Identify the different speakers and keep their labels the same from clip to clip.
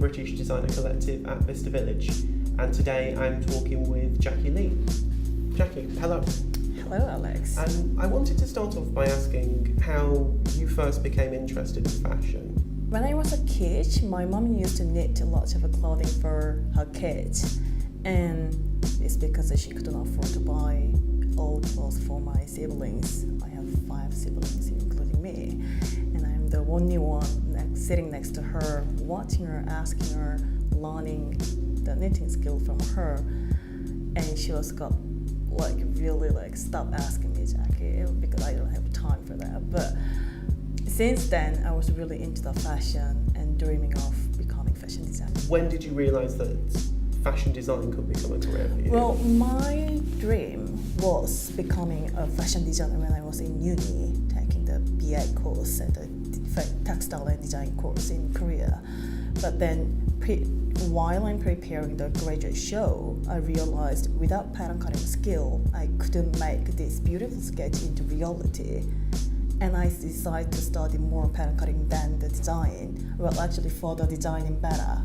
Speaker 1: British Designer Collective at Bicester Village, and today I'm talking with j.jslee. Jackie, hello.
Speaker 2: Hello, Alex.
Speaker 1: I wanted to start off by asking how you first became interested in fashion.
Speaker 2: When I was a kid, my mom used to knit a lot of clothing for her kids, and it's because she couldn't afford to buy old clothes for my siblings. I have 5 siblings, including me, and I'm the only one sitting next to her, watching her, asking her, learning the knitting skill from her, and she was got really stop asking me, Jackie, because I don't have time for that. But since then, I was really into the fashion and dreaming of becoming fashion designer.
Speaker 1: When did you realise that fashion design could become a career for you?
Speaker 2: Well, my dream was becoming a fashion designer when I was in uni, taking the BA course and the textile and design course in Korea. But then while I'm preparing the graduate show, I realized without pattern cutting skill, I couldn't make this beautiful sketch into reality. And I decided to study more pattern cutting than the design. Well, actually for the designing better.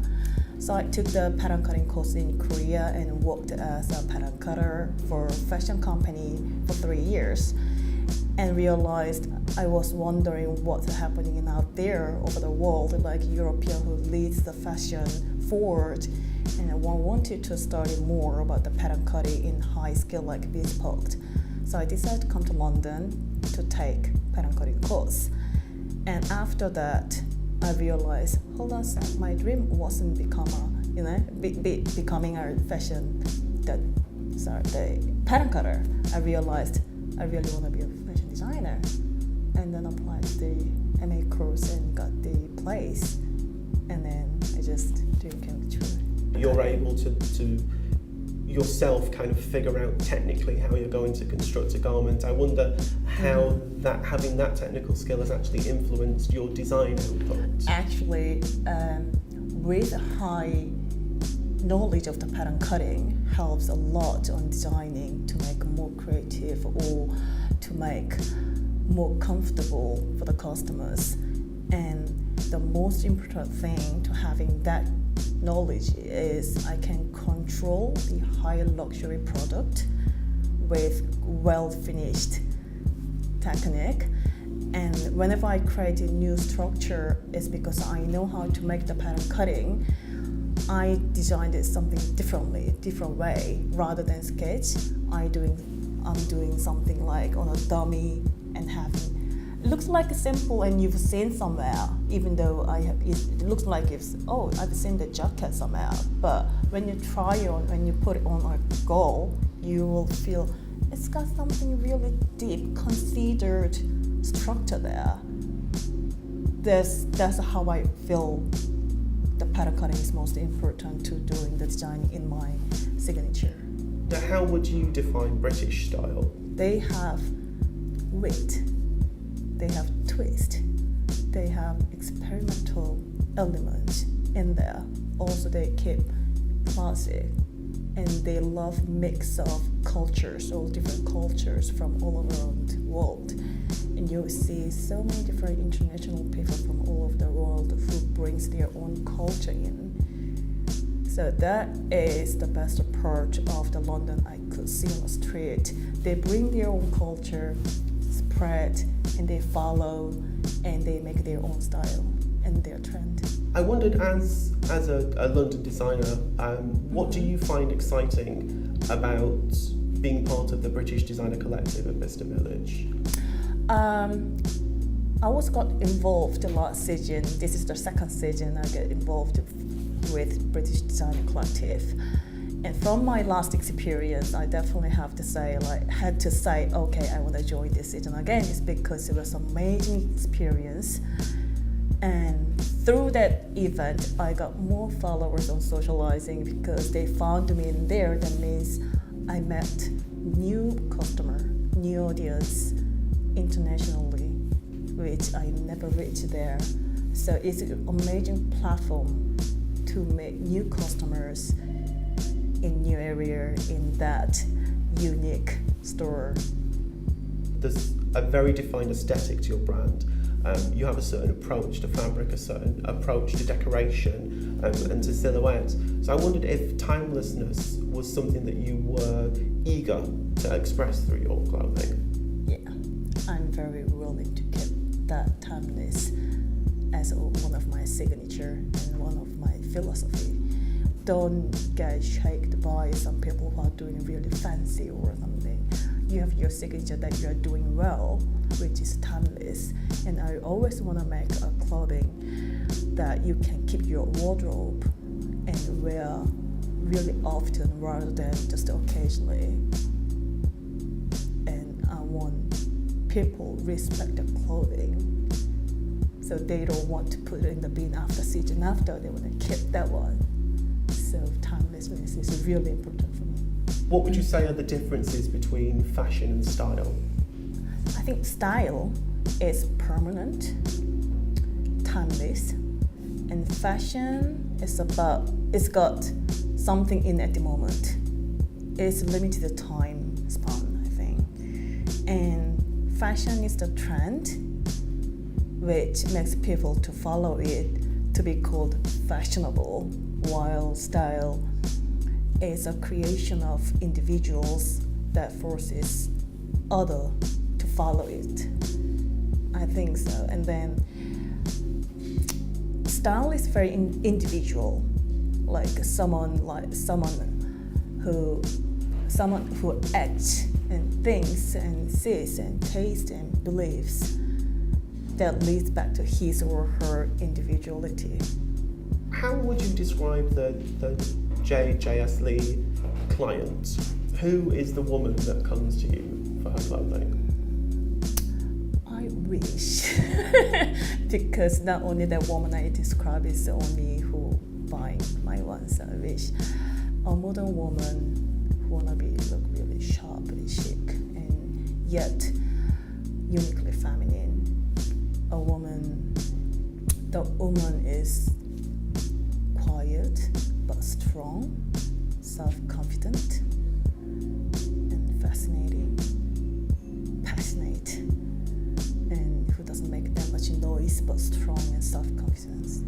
Speaker 2: So I took the pattern cutting course in Korea and worked as a pattern cutter for a fashion company for 3 years, and realized I was wondering what's happening out there over the world, like European who leads the fashion forward, and I wanted to study more about the pattern cutting in high skill like bespoke. So I decided to come to London to take pattern cutting course, and after that I realized, hold on a sec, my dream wasn't becoming a fashion, the pattern cutter. I realized I really want to be a fashion designer, and then applied the MA course and got the place, and then I just dream came true.
Speaker 1: You're able to yourself kind of figure out technically how you're going to construct a garment. I wonder how having that technical skill has actually influenced your design output.
Speaker 2: Actually, with high knowledge of the pattern cutting helps a lot on designing to make more creative or to make more comfortable for the customers. And the most important thing to having that knowledge is I can control the high luxury product with well finished technique. And whenever I create a new structure, it's because I know how to make the pattern cutting. I designed it something different way, rather than sketch. I'm doing something like on a dummy and having. It looks like simple and you've seen somewhere, even though it looks like I've seen the jacket somewhere. But when you try it on, when you put it on a goal, you will feel it's got something really deep, considered structure there. That's how I feel the pattern cutting is most important to doing the design in my signature.
Speaker 1: How would you define British style?
Speaker 2: They have wit, they have twist, they have experimental elements in there. Also they keep classic, and they love mix of cultures, all different cultures from all around the world. And you'll see so many different international people from all over the world who brings their own culture in. So that is the best part of the London I could see on the street. They bring their own culture, spread, and they follow, and they make their own style and their trend.
Speaker 1: I wondered, as a London designer, what do you find exciting about being part of the British Designer Collective at Bicester Village?
Speaker 2: I was got involved last season. This is the second season I get involved with British Designer Collective. And from my last experience, I definitely had to say, okay, I want to join this season again. It's because it was an amazing experience. And through that event, I got more followers on socializing because they found me in there. That means I met new customer, new audience internationally, which I never reached there. So it's an amazing platform to make new customers in new area in that unique store.
Speaker 1: There's a very defined aesthetic to your brand. You have a certain approach to fabric, a certain approach to decoration, and to silhouettes. So I wondered if timelessness was something that you were eager to express through your clothing.
Speaker 2: Yeah, I'm very willing to keep that timeless as one of my signature and one of my philosophy. Don't get shaked by some people who are doing really fancy or something. You have your signature that you are doing well, which is timeless. And I always want to make a clothing that you can keep your wardrobe and wear really often rather than just occasionally. And I want people respect the clothing, so they don't want to put it in the bin after season after. They want to keep that one. So timelessness is really important for me.
Speaker 1: What would you say are the differences between fashion and style?
Speaker 2: I think style is permanent, timeless, and fashion is it's got something in at the moment. It's limited time span, I think. And fashion is the trend, which makes people to follow it to be called fashionable, while style is a creation of individuals that forces others to follow it. I think so. And then style is very individual, like someone who acts and thinks and sees and tastes and believes. That leads back to his or her individuality.
Speaker 1: How would you describe the j.jslee client? Who is the woman that comes to you for her clothing?
Speaker 2: I wish, because not only that woman I describe is the only who buy my ones. I wish a modern woman who wanna look really sharp and chic and yet uniquely feminine. The woman is quiet but strong, self-confident, and fascinating, passionate, and who doesn't make that much noise but strong and self-confident.